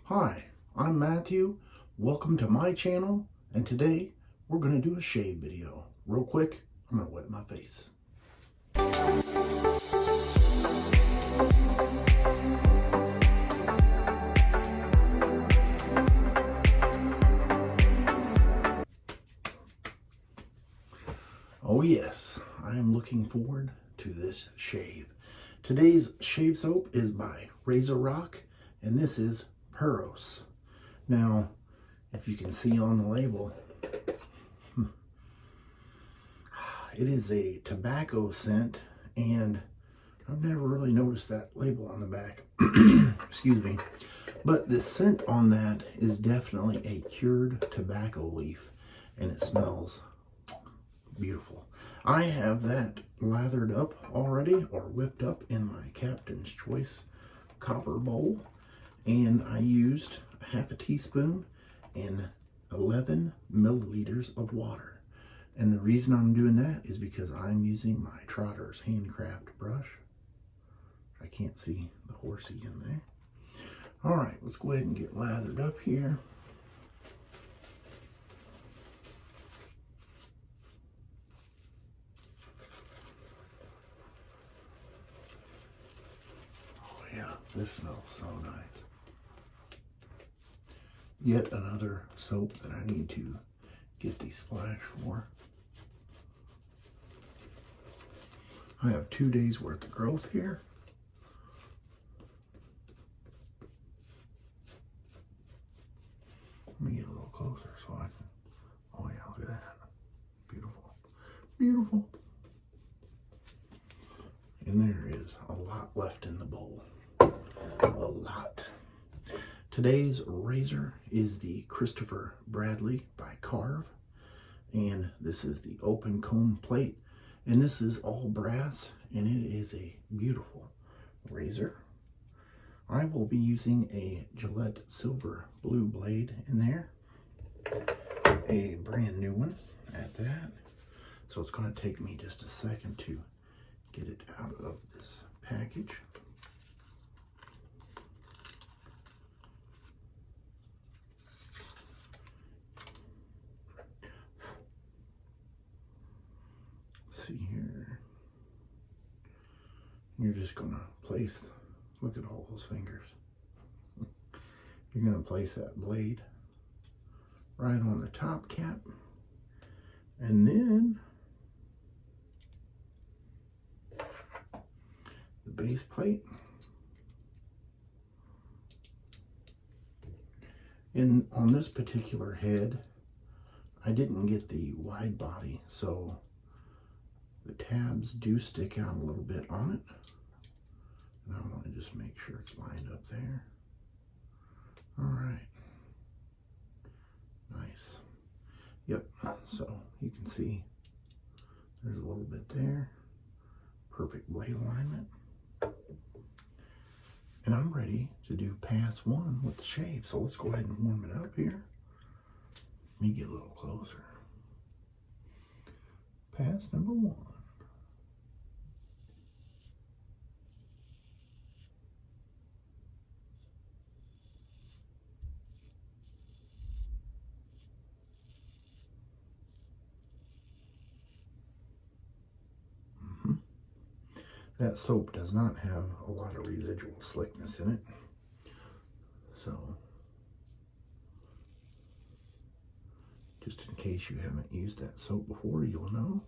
Hi, I'm Matthew. Welcome to my channel, and today we're going to do a shave video. Real quick, I'm going to wet my face. Oh yes, I am looking forward to this shave. Today's shave soap is by Razorock, and this is Puros. Now, if you can see on the label, it is a tobacco scent, and I've never really noticed that label on the back. Excuse me. But the scent on that is definitely a cured tobacco leaf, and it smells beautiful. I have that lathered up already, or whipped up in my Captain's Choice copper bowl, and I used half a teaspoon and 11 milliliters of water. And the reason I'm doing that is because I'm using my Trotters Handcraft brush. I can't see the horsey in there. All right, let's go ahead and get lathered up here. Oh yeah, this smells so nice. Yet another soap that I need to get the splash for. I have 2 days worth of growth here. Let me get a little closer so I can, oh yeah, look at that. Beautiful, beautiful. And there is a lot left in the bowl, a lot. Today's razor is the Christopher Bradley by Karve, and this is the open comb plate, and this is all brass, and it is a beautiful razor. I will be using a Gillette silver blue blade in there, a brand new one at that. So it's going to take me just a second to get it out of this package. Let's see here. You're just going to place, look at all those fingers. You're going to place that blade right on the top cap, and then the base plate. And on this particular head, I didn't get the wide body, so the tabs do stick out a little bit on it. And I want to just make sure it's lined up there. All right. Nice. Yep, so you can see there's a little bit there. Perfect blade alignment. And I'm ready to do pass one with the shave. So let's go ahead and warm it up here. Let me get a little closer. Pass number one. That soap does not have a lot of residual slickness in it. So, just in case you haven't used that soap before, you'll know.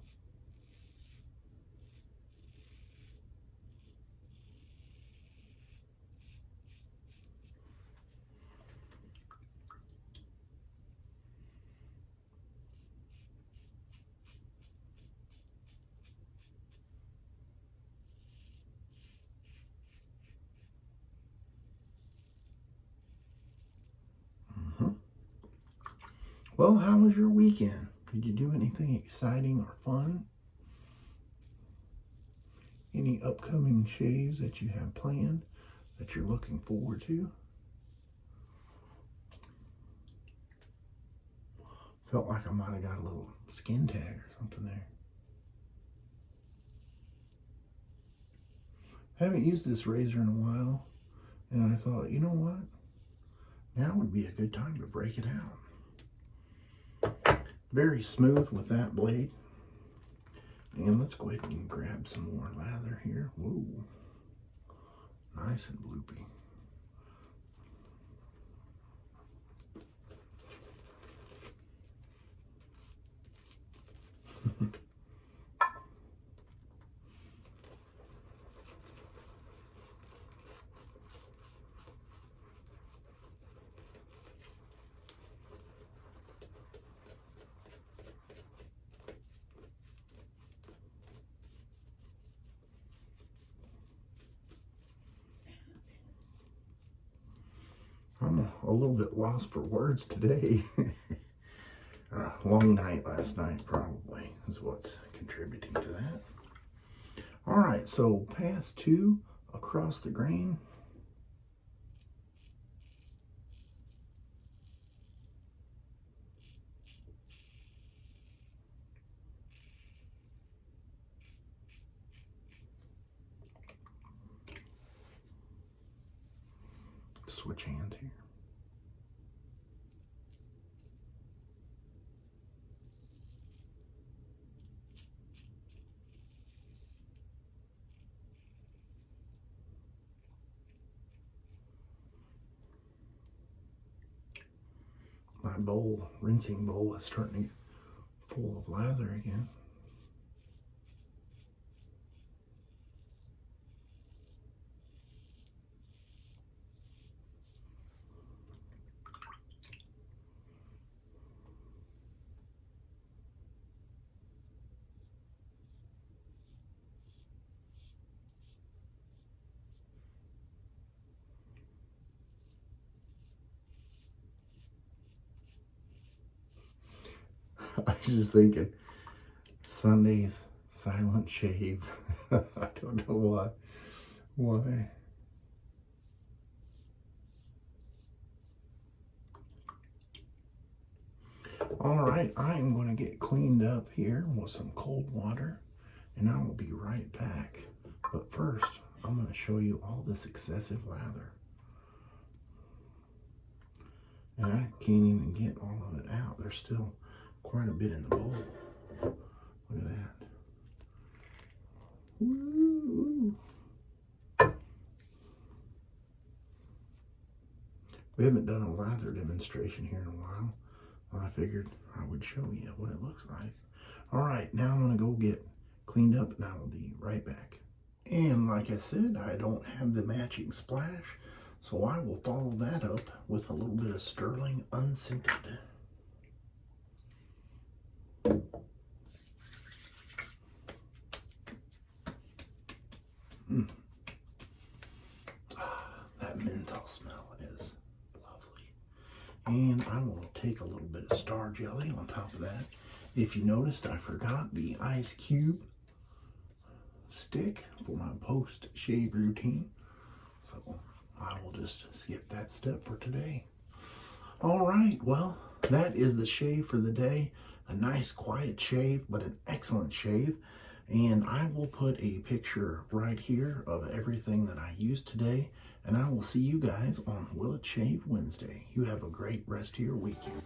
Well, how was your weekend? Did you do anything exciting or fun? Any upcoming shaves that you have planned that you're looking forward to? Felt like I might have got a little skin tag or something there. I haven't used this razor in a while, and I thought, you know what? now would be a good time to break it out. Very smooth with that blade. And let's go ahead and grab some more lather here. Whoa, nice and bloopy. I'm a little bit lost for words today. Long night last night probably is what's contributing to that. All right, so pass 2 across the grain. Switch hands here. My bowl, rinsing bowl, is starting to get full of lather again. I was just thinking, Sunday's silent shave. I don't know why. Why? All right, I'm going to get cleaned up here with some cold water, and I will be right back. But first, I'm going to show you all this excessive lather. And I can't even get all of it out. There's still quite a bit in the bowl. Look at that. Woo. We haven't done a lather demonstration here in a while. I figured I would show you what it looks like. All right, now I'm gonna go get cleaned up and I will be right back. And like I said, I don't have the matching splash, so I will follow that up with a little bit of Stirling Unscented. That menthol smell is lovely. And I will take a little bit of Star Jelly on top of that. If you noticed, I forgot the ice cube stick for my post-shave routine. So I will just skip that step for today. All right, well, that is the shave for the day. A nice quiet shave, but an excellent shave. And I will put a picture right here of everything that I used today. And I will see you guys on Will It Shave Wednesday. You have a great rest of your weekend.